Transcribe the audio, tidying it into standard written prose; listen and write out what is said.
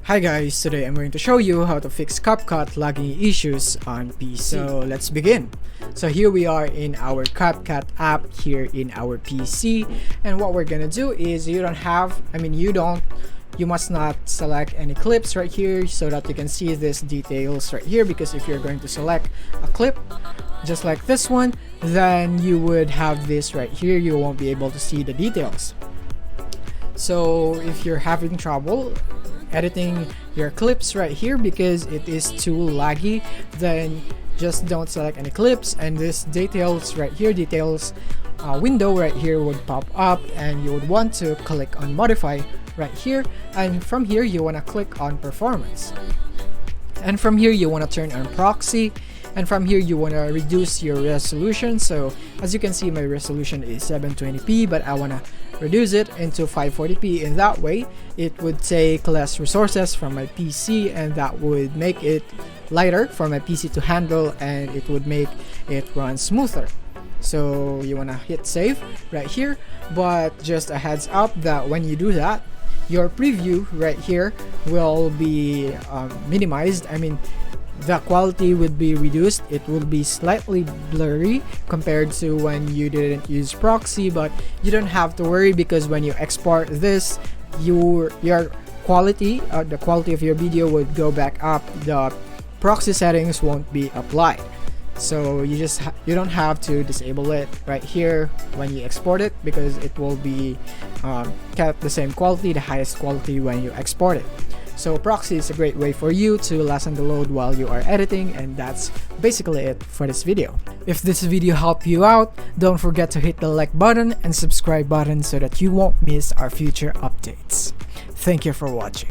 Hi guys, today I'm going to show you how to fix Capcut lagging issues on PC. So let's begin. So here we are in our Capcut app here in our PC, and what we're gonna do is you must not select any clips right here so that you can see these details right here, because if you're going to select a clip just like this one, then you would have this right here. You won't be able to see the details. So if you're having trouble editing your clips right here because it is too laggy, then just don't select any clips, and this details right here, window right here would pop up, and you would want to click on modify right here, and from here you want to click on performance, and from here you want to turn on proxy, and from here you want to reduce your resolution. So as you can see, my resolution is 720p, but I want to reduce it into 540p. In that way it would take less resources from my PC, and that would make it lighter for my PC to handle, and it would make it run smoother. So you want to hit save right here, but just a heads up that when you do that, your preview right here will be minimized. The quality would be reduced. It will be slightly blurry compared to when you didn't use proxy, but you don't have to worry, because when you export this, your quality, the quality of your video would go back up. The proxy settings won't be applied. So you don't have to disable it right here when you export it, because it will be kept the same quality, the highest quality, when you export it. So proxy is a great way for you to lessen the load while you are editing, and that's basically it for this video. If this video helped you out, don't forget to hit the like button and subscribe button so that you won't miss our future updates. Thank you for watching.